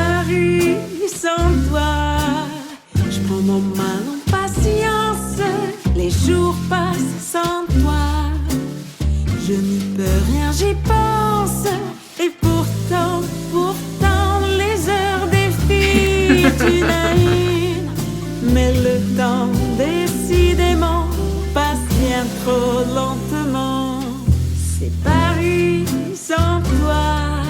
Paris sans toi. Je prends mon mal en patience. Les jours passent sans toi. Je n'y peux rien, j'y pense. Et pourtant, les heures défilent une à une. Mais le temps, décidément, passe bien trop lentement. C'est Paris sans toi.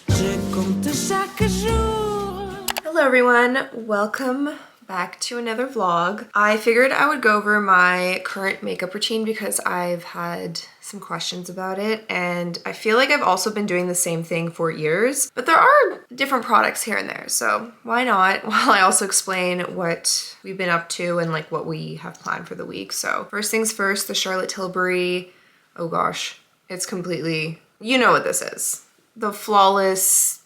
Je compte chaque jour. Hello everyone, welcome back to another vlog. I figured I would go over my current makeup routine because I've had some questions about it, and I feel like I've also been doing the same thing for years, but there are different products here and there, so why not? While I also explain what we've been up to and like what we have planned for the week. So first things first, the Charlotte Tilbury, oh gosh, it's completely, you know what this is. The Flawless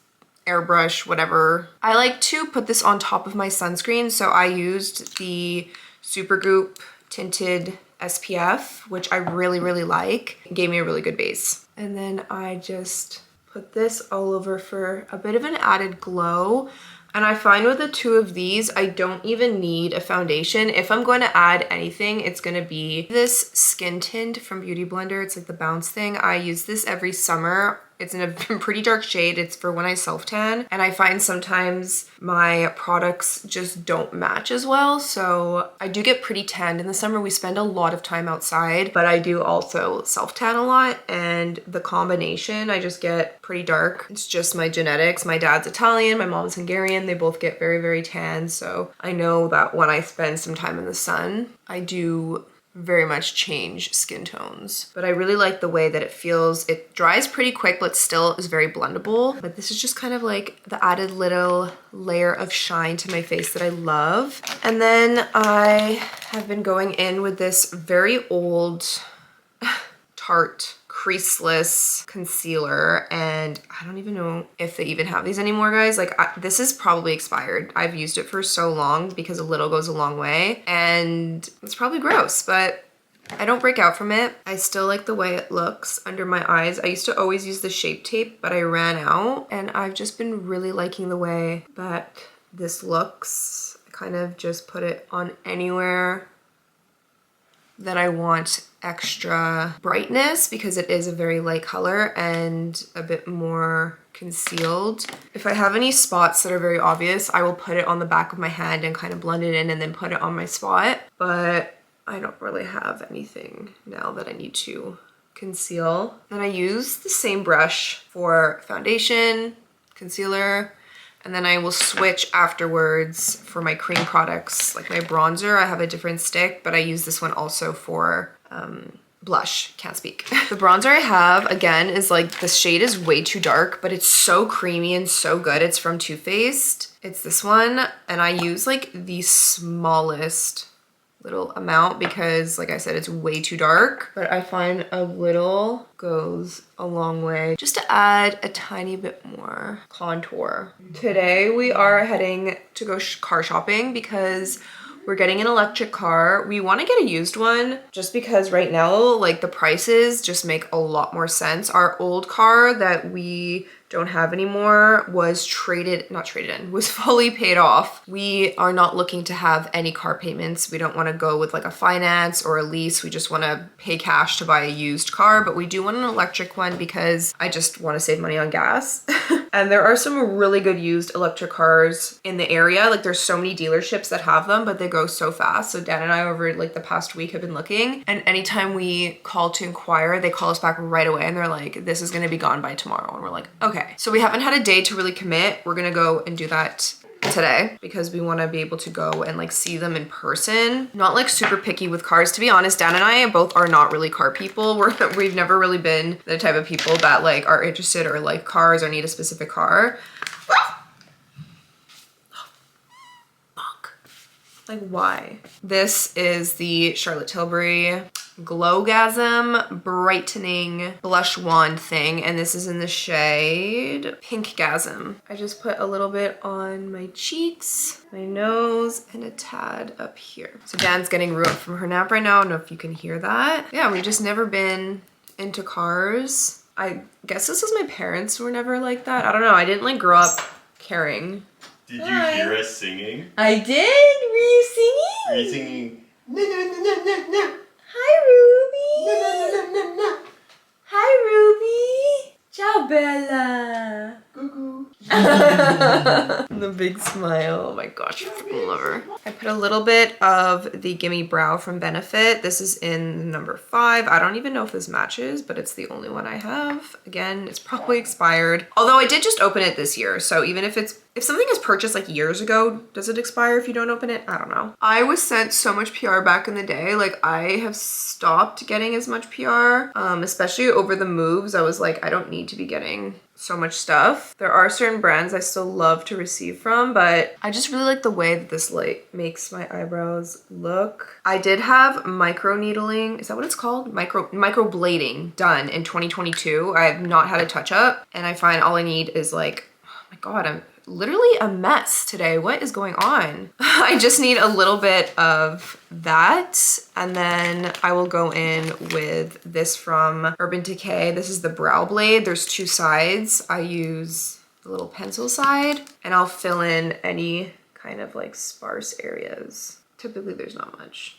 airbrush, whatever. I like to put this on top of my sunscreen, so I used the Supergoop tinted SPF, which I really like. It gave me a really good base. And then I just put this all over for a bit of an added glow. And I find with the two of these, I don't even need a foundation. If I'm going to add anything, it's going to be this skin tint from Beauty Blender. It's like the bounce thing. I use this every summer. It's in a pretty dark shade. It's for when I self-tan. And I find sometimes my products just don't match as well. So I do get pretty tanned in the summer. We spend a lot of time outside, but I do also self-tan a lot. And the combination, I just get pretty dark. It's just my genetics. My dad's Italian, my mom's Hungarian. They both get very tan. So I know that when I spend some time in the sun, I do very much change skin tones. But I really like the way that it feels. It dries pretty quick, but still is very blendable. But this is just kind of like the added little layer of shine to my face that I love. And then I have been going in with this very old Tarte creaseless concealer, and I don't even know if they even have these anymore, guys. Like, this is probably expired. I've used it for so long because a little goes a long way, and it's probably gross, but I don't break out from it. I still like the way it looks under my eyes. I used to always use the Shape Tape, but I ran out, and I've just been really liking the way that this looks. I kind of just put it on anywhere that I want extra brightness because it is a very light color and a bit more concealed. If I have any spots that are very obvious, I will put it on the back of my hand and kind of blend it in and then put it on my spot. But I don't really have anything now that I need to conceal. And I use the same brush for foundation, concealer, and then I will switch afterwards for my cream products. Like my bronzer, I have a different stick, but I use this one also for blush, can't speak. The bronzer I have, again, is like, the shade is way too dark, but it's so creamy and so good. It's from Too Faced. It's this one, and I use like the smallest little amount because, like I said, it's way too dark, but I find a little goes a long way just to add a tiny bit more contour. Today we are heading to go car shopping because we're getting an electric car. We want to get a used one just because right now, like, the prices just make a lot more sense. Our old car that we don't have anymore was was fully paid off. We are not looking to have any car payments. We don't want to go with like a finance or a lease. We just want to pay cash to buy a used car, but we do want an electric one because I just want to save money on gas. And there are some really good used electric cars in the area. Like, there's so many dealerships that have them, but they go so fast. So Dan and I over like the past week have been looking, and anytime we call to inquire, they call us back right away and they're like, this is going to be gone by tomorrow. And we're like, okay. So we haven't had a day to really commit. We're gonna go and do that today because we want to be able to go and like see them in person. Not like super picky with cars, to be honest. Dan and I both are not really car people. We've never really been the type of people that like are interested or like cars or need a specific car. Like, why? This is the Charlotte Tilbury Glowgasm Brightening Blush Wand thing, and this is in the shade Pinkgasm. I just put a little bit on my cheeks, my nose, and a tad up here. So Dan's getting Rue up from her nap right now. I don't know if you can hear that. Yeah, we've just never been into cars. I guess this is my parents were never like that. I don't know. I didn't like grow up caring. Did you hear us singing? I did. Were you singing? Were you singing? No, no, no, no, no, no. Hi, Ruby. No, no, no, no, no. Hi, Ruby. Ciao, Bella. Cuckoo. The big smile. Oh my gosh, I freaking love her. I put a little bit of the Gimme Brow from Benefit. This is in number 5. I don't even know if this matches, but it's the only one I have. Again, it's probably expired. Although I did just open it this year, so even if something is purchased like years ago, does it expire if you don't open it? I don't know. I was sent so much PR back in the day. Like, I have stopped getting as much PR, especially over the moves. I was like, I don't need to be getting so much stuff. There are certain brands I still love to receive from, but I just really like the way that this light makes my eyebrows look. I did have micro needling, is that what it's called? Microblading done in 2022. I have not had a touch up, and I find all I need is like, oh my God, I'm literally a mess today. What is going on? I just need a little bit of that, and then I will go in with this from Urban Decay. This is the brow blade. There's 2 sides. I use the little pencil side, and I'll fill in any kind of like sparse areas. Typically there's not much.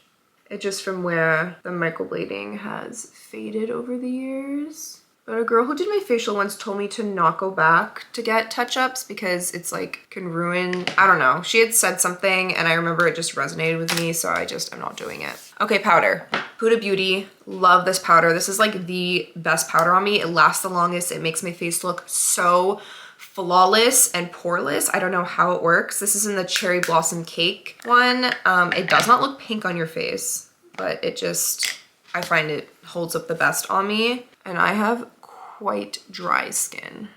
It's just from where the microblading has faded over the years. But a girl who did my facial once told me to not go back to get touch-ups because it's like can ruin, I don't know. She had said something and I remember it just resonated with me, so I'm not doing it. Okay, powder. Huda Beauty, love this powder. This is like the best powder on me. It lasts the longest. It makes my face look so flawless and poreless. I don't know how it works. This is in the Cherry Blossom Cake one. It does not look pink on your face, but I find it holds up the best on me. And I have quite dry skin.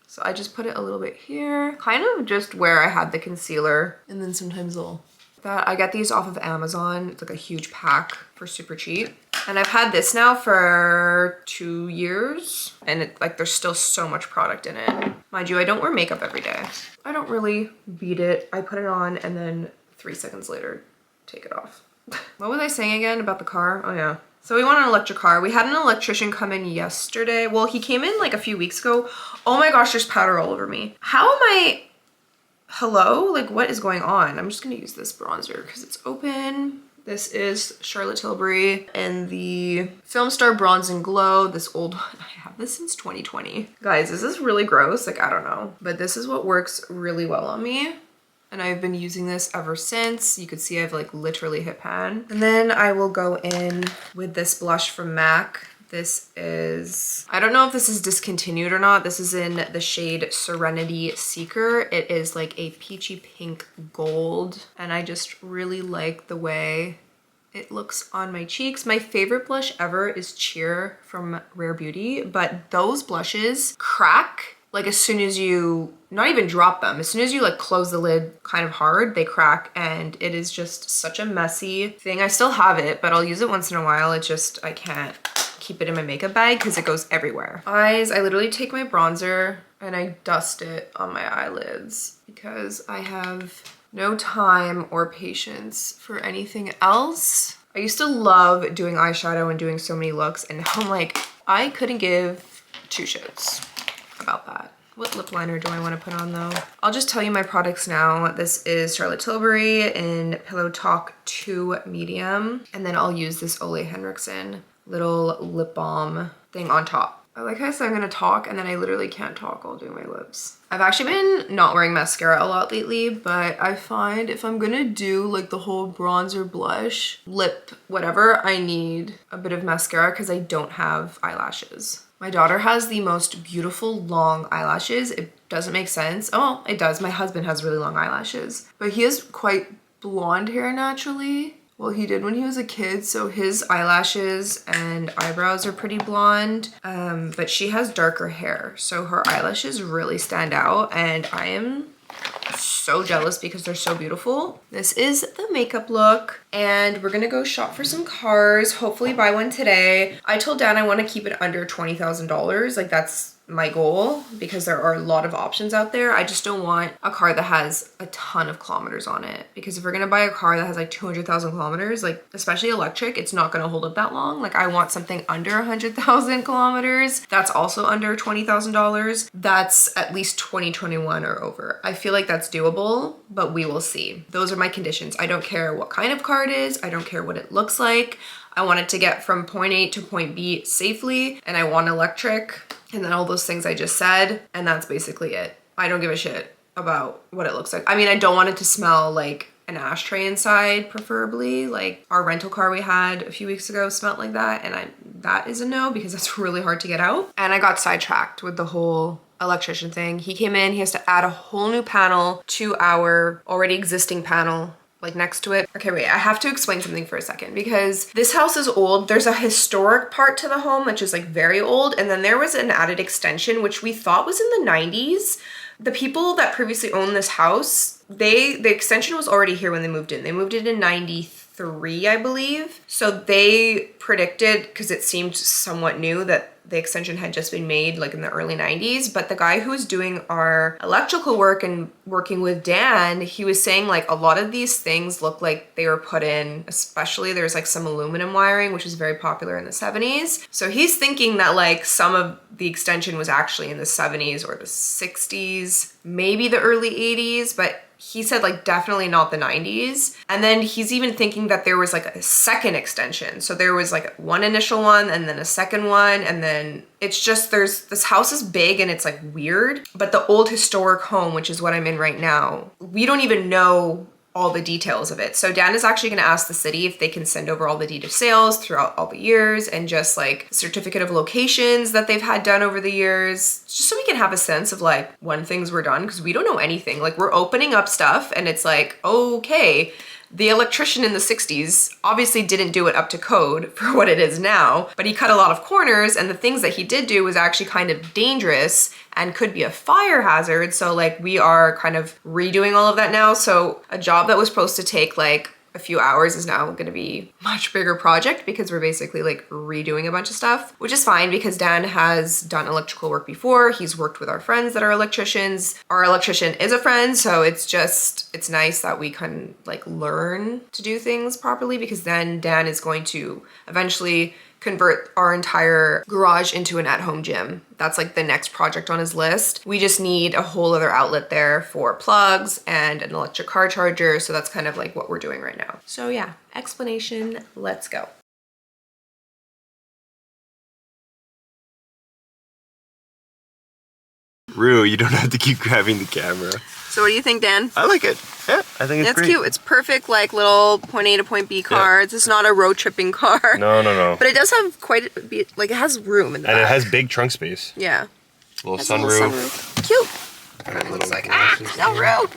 So I just put it a little bit here, kind of just where I had the concealer. And then sometimes I get these off of Amazon. It's like a huge pack for super cheap. And I've had this now for 2 years, and there's still so much product in it. Mind you, I don't wear makeup every day. I don't really beat it. I put it on and then 3 seconds later, take it off. What was I saying again about the car? Oh yeah. So we want an electric car. We had an electrician come in yesterday. Well, he came in like a few weeks ago. Oh my gosh, there's powder all over me. How am I, hello? Like, what is going on? I'm just gonna use this bronzer because it's open. This is Charlotte Tilbury in the Film Star Bronze and Glow. This old one, I have this since 2020. Guys, is this really gross? Like, I don't know. But this is what works really well on me. And I've been using this ever since. You could see I've like literally hit pan. And then I will go in with this blush from MAC. This is, I don't know if this is discontinued or not. This is in the shade Serenity Seeker. It is like a peachy pink gold. And I just really like the way it looks on my cheeks. My favorite blush ever is Cheer from Rare Beauty, but those blushes crack like as soon as you, not even drop them, as soon as you like close the lid kind of hard, they crack, and it is just such a messy thing. I still have it, but I'll use it once in a while. It just, I can't keep it in my makeup bag because it goes everywhere. Eyes, I literally take my bronzer and I dust it on my eyelids because I have no time or patience for anything else. I used to love doing eyeshadow and doing so many looks, and now I'm like, I couldn't give 2 shits about that. What lip liner do I want to put on though? I'll just tell you my products now. This is Charlotte Tilbury in Pillow Talk 2 Medium. And then I'll use this Ole Henriksen little lip balm thing on top. I like how I said I'm gonna talk and then I literally can't talk while doing my lips. I've actually been not wearing mascara a lot lately, but I find if I'm gonna do like the whole bronzer, blush, lip, whatever, I need a bit of mascara because I don't have eyelashes. My daughter has the most beautiful long eyelashes. It doesn't make sense. Oh, it does. My husband has really long eyelashes, but he has quite blonde hair naturally. Well, he did when he was a kid, so his eyelashes and eyebrows are pretty blonde, but she has darker hair, so her eyelashes really stand out, and I am so jealous because they're so beautiful. This is the makeup look, and we're gonna go shop for some cars, hopefully buy one today. I told Dan I want to keep it under $20,000. Like, that's my goal because there are a lot of options out there. I just don't want a car that has a ton of kilometers on it, because if we're gonna buy a car that has like 200,000 kilometers, like especially electric, it's not gonna hold up that long. Like I want something under 100,000 kilometers that's also under $20,000, that's at least 2021 or over. I feel like that's doable, but we will see. Those are my conditions. I don't care what kind of car it is. I don't care what it looks like. I want it to get from point A to point B safely, and I want electric, and then all those things I just said, and that's basically it. I don't give a shit about what it looks like. I mean, I don't want it to smell like an ashtray inside, preferably. Like our rental car we had a few weeks ago smelled like that, and that is a no, because that's really hard to get out. And I got sidetracked with the whole electrician thing. He came in, he has to add a whole new panel to our already existing panel, like next to it. Okay, wait, I have to explain something for a second, because this house is old. There's a historic part to the home, which is like very old. And then there was an added extension, which we thought was in the 90s. The people that previously owned this house, the extension was already here when they moved in. They moved in 93, I believe. So they predicted, because it seemed somewhat new, that the extension had just been made like in the early 90s. But the guy who was doing our electrical work and working with Dan, he was saying like a lot of these things look like they were put in, especially there's like some aluminum wiring, which was very popular in the 70s. So he's thinking that like some of the extension was actually in the 70s or the 60s, maybe the early 80s, but he said like definitely not the 90s. And then he's even thinking that there was like a second extension. So there was like one initial one and then a second one. And then it's just, this house is big and it's like weird. But the old historic home, which is what I'm in right now, we don't even know all the details of it. So Dan is actually gonna ask the city if they can send over all the deed of sales throughout all the years, and just like certificate of locations that they've had done over the years, just so we can have a sense of like when things were done, because we don't know anything. Like we're opening up stuff and it's like, okay, the electrician in the 60s obviously didn't do it up to code for what it is now, but he cut a lot of corners, and the things that he did do was actually kind of dangerous and could be a fire hazard. So like we are kind of redoing all of that now. So a job that was supposed to take like a few hours is now going to be a much bigger project, because we're basically like redoing a bunch of stuff, which is fine because Dan has done electrical work before. He's worked with our friends that are electricians. Our electrician is a friend, so it's nice that we can like learn to do things properly, because then Dan is going to eventually convert our entire garage into an at-home gym. That's like the next project on his list. We just need a whole other outlet there for plugs and an electric car charger. So that's kind of like what we're doing right now. So yeah, explanation, let's go. Rue, you don't have to keep grabbing the camera. So what do you think, Dan? I like it. Yeah, I think it's great. It's cute. It's perfect, like little point A to point B car. Yeah. It's not a road tripping car. No. But it does have quite a bit, like it has room in the back. And it has big trunk space. Yeah. Little sunroof. Cute. It looks like, no room.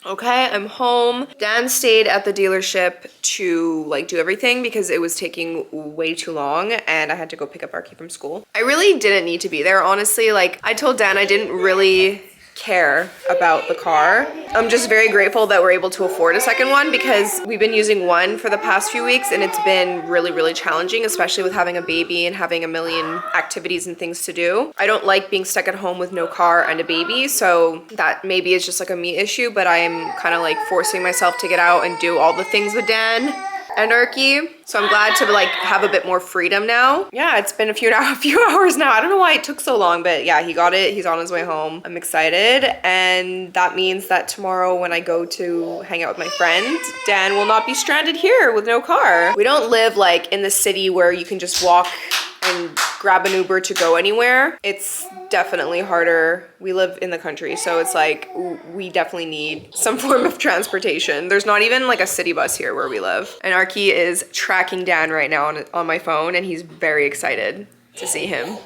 Okay, I'm home. Dan stayed at the dealership to like do everything because it was taking way too long, and I had to go pick up Archie from school. I really didn't need to be there, honestly. Like I told Dan I didn't really care about the car. I'm just very grateful that we're able to afford a second one, because we've been using one for the past few weeks and it's been really challenging, especially with having a baby and having a million activities and things to do. I don't like being stuck at home with no car and a baby, so that maybe is just like a me issue, but I am kind of like forcing myself to get out and do all the things with Dan and Archie. So I'm glad to like have a bit more freedom now. Yeah, it's been a few hours now. I don't know why it took so long, but yeah, he got it. He's on his way home. I'm excited. And that means that tomorrow when I go to hang out with my friend, Dan will not be stranded here with no car. We don't live like in the city where you can just walk and grab an Uber to go anywhere. It's definitely harder. We live in the country, so it's like we definitely need some form of transportation. There's not even like a city bus here where we live. And Archie is tracking Dan right now on my phone, and he's very excited to see him.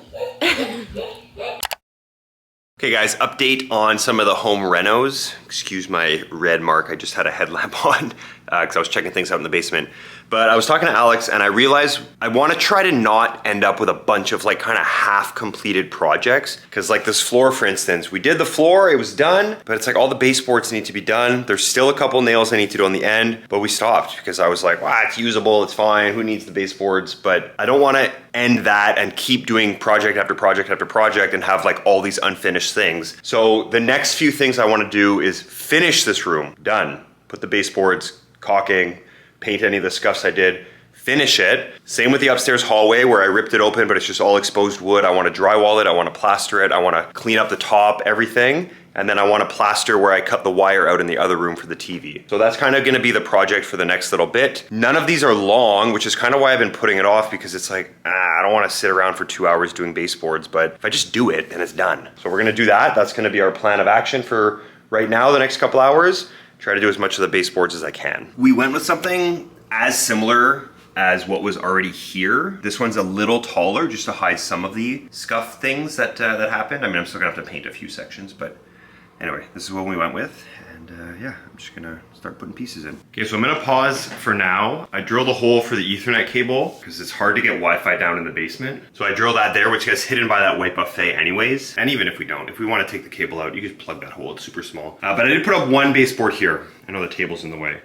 Okay guys, update on some of the home renos. Excuse my red mark, I just had a headlamp on because I was checking things out in the basement. But I was talking to Alex and I realized I want to try to not end up with a bunch of like kind of half completed projects. Cause like this floor, for instance, we did the floor, it was done, but it's like all the baseboards need to be done. There's still a couple nails I need to do on the end, but we stopped because I was like, wow, it's usable, it's fine, who needs the baseboards? But I don't want to end that and keep doing project after project after project and have like all these unfinished things. So the next few things I want to do is finish this room, done. Put the baseboards, caulking, paint any of the scuffs I did, finish it. Same with the upstairs hallway where I ripped it open, but it's just all exposed wood. I want to drywall it, I want to plaster it, I want to clean up the top, everything. And then I want to plaster where I cut the wire out in the other room for the TV. So that's kind of going to be the project for the next little bit. None of these are long, which is kind of why I've been putting it off, because it's like, I don't want to sit around for 2 hours doing baseboards, but if I just do it, then it's done. So we're going to do that. That's going to be our plan of action for right now, the next couple hours. Try to do as much of the baseboards as I can. We went with something as similar as what was already here. This one's a little taller just to hide some of the scuff things that happened. I mean, I'm still gonna have to paint a few sections, but anyway, this is what we went with. And yeah, I'm just gonna start putting pieces in. Okay, so I'm gonna pause for now. I drilled a hole for the Ethernet cable because it's hard to get Wi-Fi down in the basement. So I drilled that there, which gets hidden by that white buffet anyways. And even if we don't, if we wanna take the cable out, you can plug that hole, it's super small. But I did put up one baseboard here. I know the table's in the way.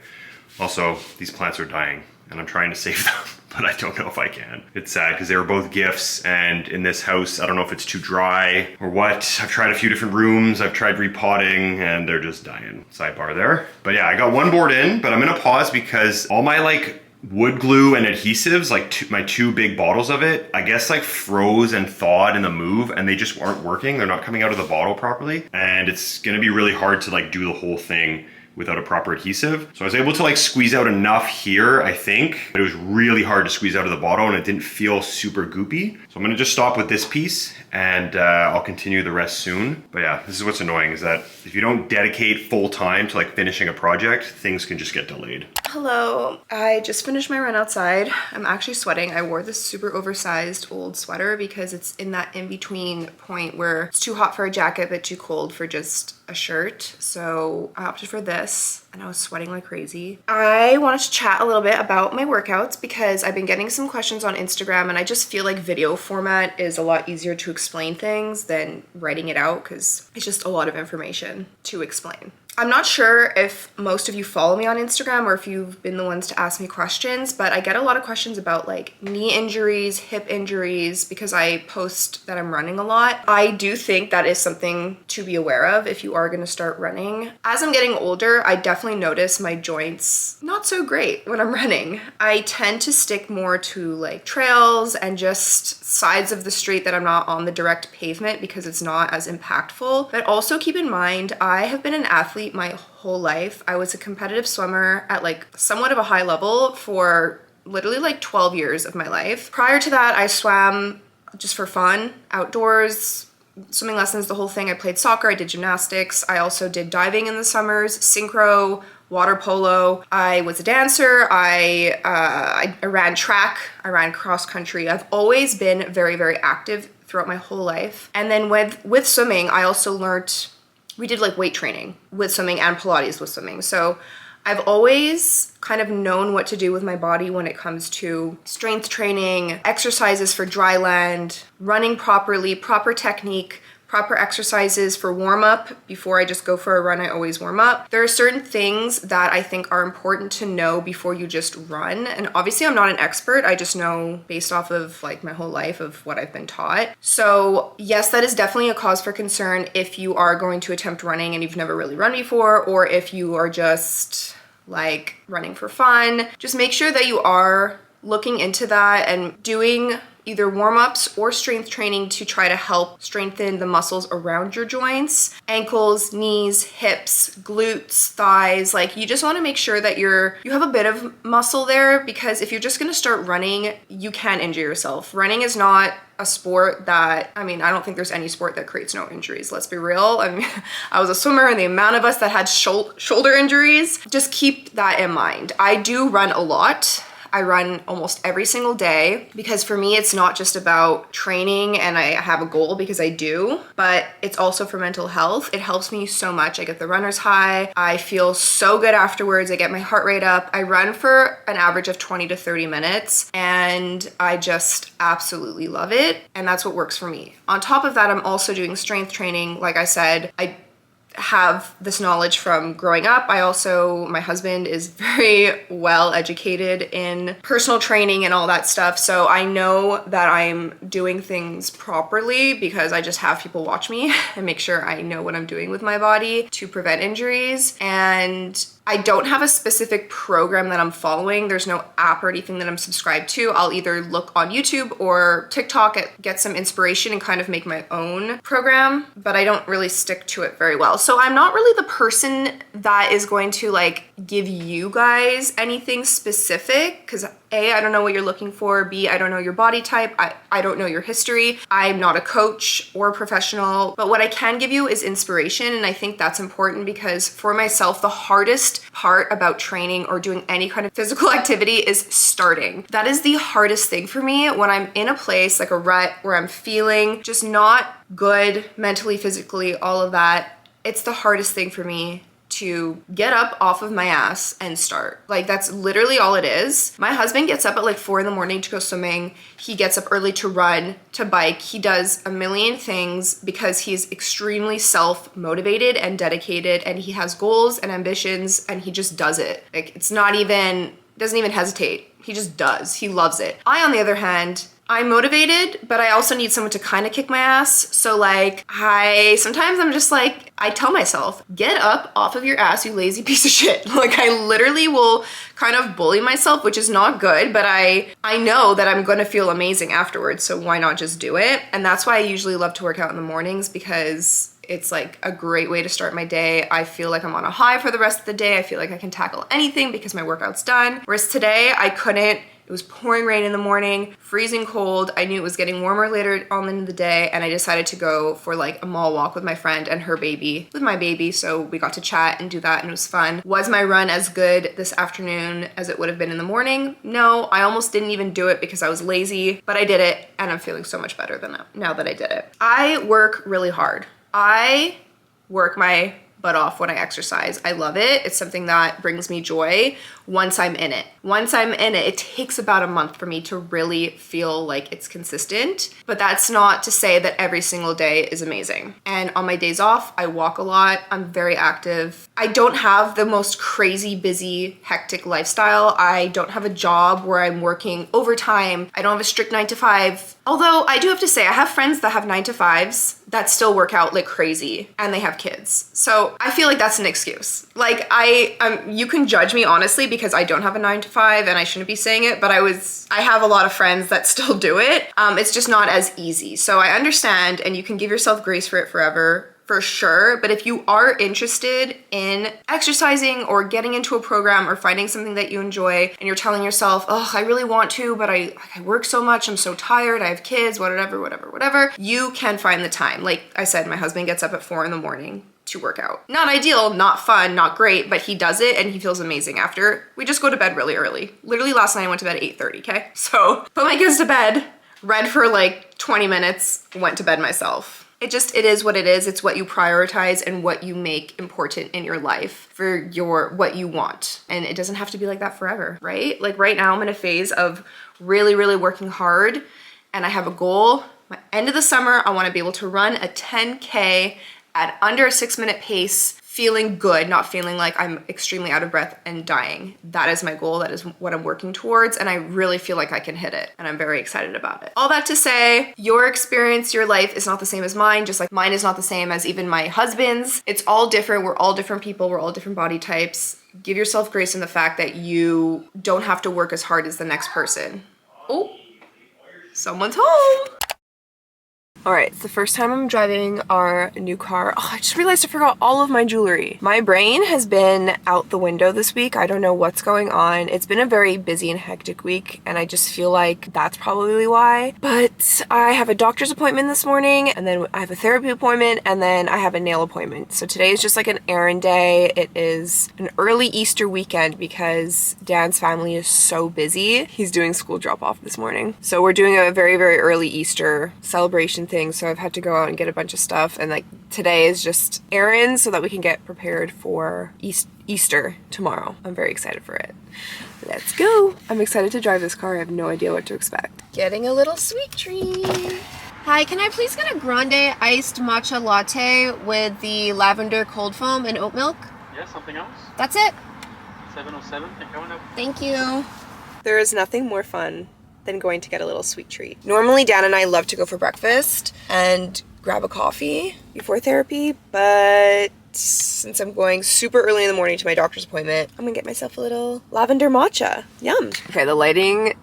Also, these plants are dying and I'm trying to save them, but I don't know if I can. It's sad because they were both gifts, and in this house, I don't know if it's too dry or what. I've tried a few different rooms, I've tried repotting, and they're just dying. Sidebar there. But yeah, I got one board in, but I'm gonna pause because all my like wood glue and adhesives, like my two big bottles of it, I guess like froze and thawed in the move, and they just aren't working. They're not coming out of the bottle properly, and it's gonna be really hard to like do the whole thing without a proper adhesive. So I was able to like squeeze out enough here, I think, but it was really hard to squeeze out of the bottle and it didn't feel super goopy. So I'm gonna just stop with this piece and I'll continue the rest soon. But yeah, this is what's annoying, is that if you don't dedicate full time to like finishing a project, things can just get delayed. Hello, I just finished my run outside. I'm actually sweating. I wore this super oversized old sweater because it's in that in-between point where it's too hot for a jacket but too cold for just a shirt. So I opted for this and I was sweating like crazy. I wanted to chat a little bit about my workouts because I've been getting some questions on Instagram, and I just feel like video format is a lot easier to explain things than writing it out because it's just a lot of information to explain. I'm not sure if most of you follow me on Instagram or if you've been the ones to ask me questions, but I get a lot of questions about like knee injuries, hip injuries, because I post that I'm running a lot. I do think that is something to be aware of if you are going to start running. As I'm getting older, I definitely notice my joints not so great when I'm running. I tend to stick more to like trails and just sides of the street that I'm not on the direct pavement because it's not as impactful. But also keep in mind, I have been an athlete my whole life. I was a competitive swimmer at like somewhat of a high level for literally like 12 years of my life. Prior to that, I swam just for fun, outdoors, swimming lessons, the whole thing. I played soccer, I did gymnastics. I also did diving in the summers, synchro, water polo. I was a dancer. I ran track. I ran cross country. I've always been very, very active throughout my whole life. And then with swimming, I also learned, we did like weight training with swimming and Pilates with swimming. So I've always kind of known what to do with my body when it comes to strength training, exercises for dry land, running properly, proper technique, proper exercises for warm up. Before I just go for a run, I always warm up. There are certain things that I think are important to know before you just run. And obviously I'm not an expert. I just know based off of like my whole life of what I've been taught. So yes, that is definitely a cause for concern if you are going to attempt running and you've never really run before, or if you are just like running for fun. Just make sure that you are looking into that and doing either warm-ups or strength training to try to help strengthen the muscles around your joints, ankles, knees, hips, glutes, thighs. Like you just want to make sure that you have a bit of muscle there, because if you're just going to start running, you can injure yourself. Running is not a sport that, I mean, I don't think there's any sport that creates no injuries. Let's be real. I mean, I was a swimmer, and the amount of us that had shoulder injuries, just keep that in mind. I do run a lot. I run almost every single day because for me, it's not just about training and I have a goal because I do, but it's also for mental health. It helps me so much. I get the runner's high. I feel so good afterwards. I get my heart rate up. I run for an average of 20 to 30 minutes and I just absolutely love it. And that's what works for me. On top of that, I'm also doing strength training. Like I said, I have this knowledge from growing up. My husband is very well educated in personal training and all that stuff. So I know that I'm doing things properly because I just have people watch me and make sure I know what I'm doing with my body to prevent injuries. And I don't have a specific program that I'm following. There's no app or anything that I'm subscribed to. I'll either look on YouTube or TikTok, get some inspiration and kind of make my own program, but I don't really stick to it very well. So I'm not really the person that is going to like give you guys anything specific because A, I don't know what you're looking for. B, I don't know your body type. I don't know your history. I'm not a coach or a professional, but what I can give you is inspiration. And I think that's important because for myself, the hardest part about training or doing any kind of physical activity is starting. That is the hardest thing for me when I'm in a place like a rut where I'm feeling just not good mentally, physically, all of that. It's the hardest thing for me to get up off of my ass and start. Like that's literally all it is. My husband gets up at like 4 a.m. to go swimming. He gets up early to run, to bike. He does a million things because he's extremely self-motivated and dedicated and he has goals and ambitions and he just does it. Like it's not even, doesn't even hesitate. He just does. He loves it. I, on the other hand, I'm motivated, but I also need someone to kind of kick my ass. So like sometimes I'm just like, I tell myself, get up off of your ass, you lazy piece of shit. Like I literally will kind of bully myself, which is not good, but I know that I'm gonna feel amazing afterwards. So why not just do it? And that's why I usually love to work out in the mornings because it's like a great way to start my day. I feel like I'm on a high for the rest of the day. I feel like I can tackle anything because my workout's done. Whereas today I couldn't. It was pouring rain in the morning, freezing cold. I knew it was getting warmer later on in the day and I decided to go for like a mall walk with my friend and her baby, with my baby. So we got to chat and do that and it was fun. Was my run as good this afternoon as it would have been in the morning? No, I almost didn't even do it because I was lazy, but I did it and I'm feeling so much better than now that I did it. I work really hard. I work my butt off when I exercise. I love it. It's something that brings me joy once I'm in it. Once I'm in it, it takes about a month for me to really feel like it's consistent, but that's not to say that every single day is amazing. And on my days off, I walk a lot. I'm very active. I don't have the most crazy, busy, hectic lifestyle. I don't have a job where I'm working overtime. I don't have a strict 9 to 5. Although I do have to say, I have friends that have 9 to 5s that still work out like crazy and they have kids. So I feel like that's an excuse. Like you can judge me honestly because I don't have a 9 to 5 and I shouldn't be saying it, but I have a lot of friends that still do it. It's just not as easy. So I understand and you can give yourself grace for it forever. For sure, but if you are interested in exercising or getting into a program or finding something that you enjoy and you're telling yourself, oh, I really want to, but I work so much, I'm so tired, I have kids, whatever, you can find the time. Like I said, my husband gets up at 4 a.m. to work out. Not ideal, not fun, not great, but he does it and he feels amazing after. We just go to bed really early. Literally last night I went to bed at 8:30, okay? So put my kids to bed, read for like 20 minutes, went to bed myself. It is what it is. It's what you prioritize and what you make important in your life for what you want. And it doesn't have to be like that forever, right? Like right now I'm in a phase of really, really working hard and I have a goal. By end of the summer, I want to be able to run a 10K at under a 6-minute pace, feeling good, not feeling like I'm extremely out of breath and dying. That is my goal. That is what I'm working towards. And I really feel like I can hit it. And I'm very excited about it. All that to say, your experience, your life is not the same as mine, just like mine is not the same as even my husband's. It's all different. We're all different people. We're all different body types. Give yourself grace in the fact that you don't have to work as hard as the next person. Oh, someone's home. All right, it's the first time I'm driving our new car. Oh, I just realized I forgot all of my jewelry. My brain has been out the window this week. I don't know what's going on. It's been a very busy and hectic week, and I just feel like that's probably why. But I have a doctor's appointment this morning, and then I have a therapy appointment, and then I have a nail appointment. So today is just like an errand day. It is an early Easter weekend because Dan's family is so busy. He's doing school drop-off this morning. So we're doing a very, very early Easter celebration thing, so I've had to go out and get a bunch of stuff, and like today is just errands so that we can get prepared for Easter tomorrow. I'm very excited for it. Let's go. I'm excited to drive this car. I have no idea what to expect. Getting a little sweet treat. Hi, can I please get a grande iced matcha latte with the lavender cold foam and oat milk? Yeah, something else? That's it. 707, Thank you. There is nothing more fun than going to get a little sweet treat. Normally, Dan and I love to go for breakfast and grab a coffee before therapy, but since I'm going super early in the morning to my doctor's appointment, I'm gonna get myself a little lavender matcha. Yum. Okay, the lighting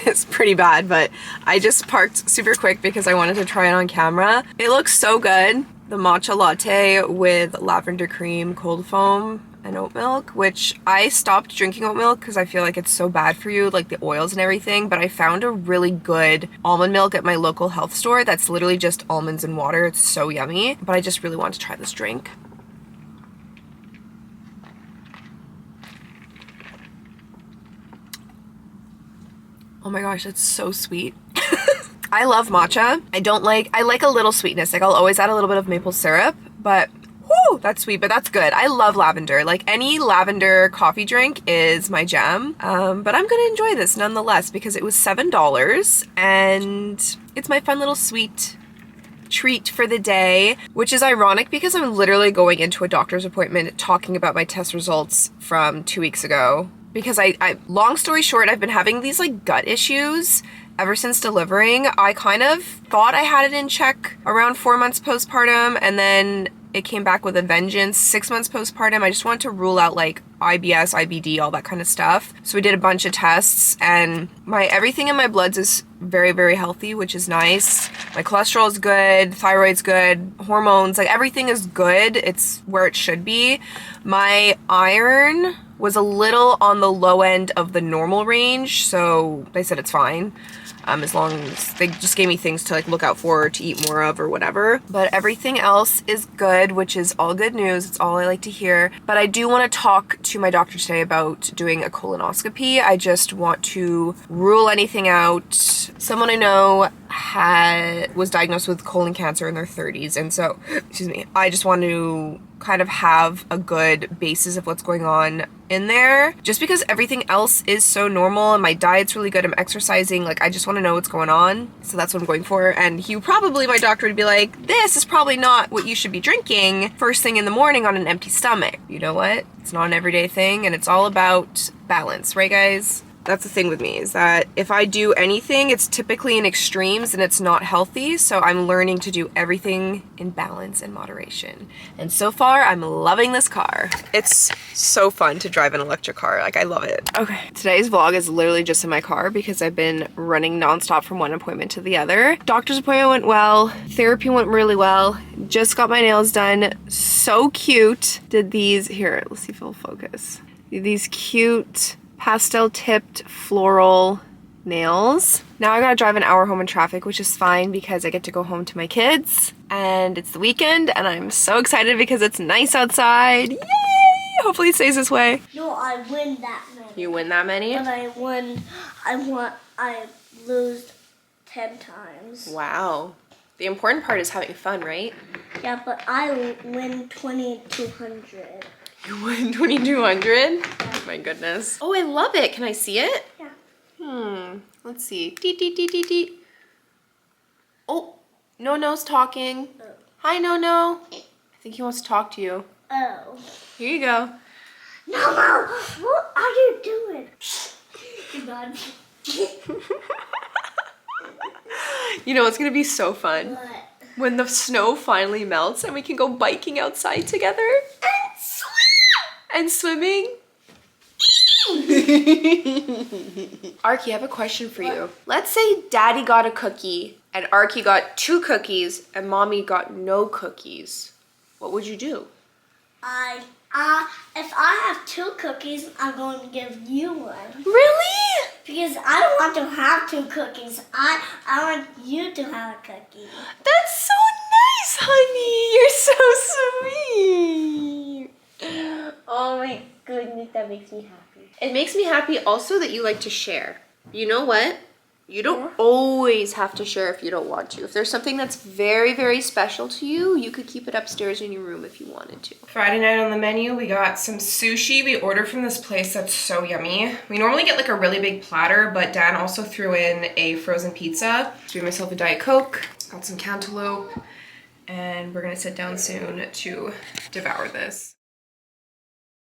is pretty bad, but I just parked super quick because I wanted to try it on camera. It looks so good. The matcha latte with lavender cream, cold foam, and oat milk, which I stopped drinking oat milk because I feel like it's so bad for you, like the oils and everything, but I found a really good almond milk at my local health store that's literally just almonds and water. It's so yummy, but I just really want to try this drink. Oh my gosh, that's so sweet. I love matcha. I like a little sweetness. Like I'll always add a little bit of maple syrup, but whoo, that's sweet, but that's good. I love lavender. Like any lavender coffee drink is my jam. But I'm gonna enjoy this nonetheless because it was $7 and it's my fun little sweet treat for the day, which is ironic because I'm literally going into a doctor's appointment talking about my test results from 2 weeks ago. Because I long story short, I've been having these like gut issues ever since delivering. I kind of thought I had it in check around 4 months postpartum, and then it came back with a vengeance 6 months postpartum. I just wanted to rule out like IBS, IBD, all that kind of stuff. So we did a bunch of tests, and everything in my bloods is very, very healthy, which is nice. My cholesterol is good, thyroid's good, hormones, like everything is good. It's where it should be. My iron was a little on the low end of the normal range, so they said it's fine. As long as they just gave me things to like look out for, to eat more of or whatever. But everything else is good, which is all good news. It's all I like to hear. But I do want to talk to my doctor today about doing a colonoscopy. I just want to rule anything out. Someone I know was diagnosed with colon cancer in their 30s, and so, excuse me, I just want to kind of have a good basis of what's going on in there, just because everything else is so normal and my diet's really good, I'm exercising, like I just want to know what's going on. So that's what I'm going for. And my doctor would be like, this is probably not what you should be drinking first thing in the morning on an empty stomach. You know what? It's not an everyday thing, and it's all about balance, right guys? That's the thing with me, is that if I do anything, it's typically in extremes and it's not healthy. So I'm learning to do everything in balance and moderation. And so far, I'm loving this car. It's so fun to drive an electric car. Like, I love it. Okay, today's vlog is literally just in my car because I've been running nonstop from one appointment to the other. Doctor's appointment went well. Therapy went really well. Just got my nails done. So cute. Did these, here, let's see if it'll focus. These cute pastel tipped floral nails. Now I gotta drive an hour home in traffic, which is fine because I get to go home to my kids and it's the weekend and I'm so excited because it's nice outside. Yay! Hopefully it stays this way. No, I win that many. You win that many? But I lose 10 times. Wow. The important part is having fun, right? Yeah, but I win 2,200. You win 2,200? Yeah. My goodness. Oh, I love it. Can I see it? Yeah. Let's see. Dee, dee, dee, dee, dee. Oh, No-No's talking. Oh. Hi, No-No. I think he wants to talk to you. Oh. Here you go. No, what are you doing? God. You know, it's going to be so fun. What? When the snow finally melts and we can go biking outside together. And swim! And swimming. Arky, I have a question for you. Let's say Daddy got a cookie and Arky got 2 cookies and Mommy got no cookies. What would you do? If I have 2 cookies, I'm going to give you one. Really? Because I don't want to have 2 cookies. I want you to have a cookie. That's so nice, honey. You're so sweet. Oh my goodness, that makes me happy. It makes me happy also that you like to share. You know what? You don't always have to share if you don't want to. If there's something that's very, very special to you, you could keep it upstairs in your room if you wanted to. Friday night on the menu, we got some sushi. We ordered from this place that's so yummy. We normally get like a really big platter, but Dan also threw in a frozen pizza. So we myself a Diet Coke, got some cantaloupe, and we're gonna sit down soon to devour this.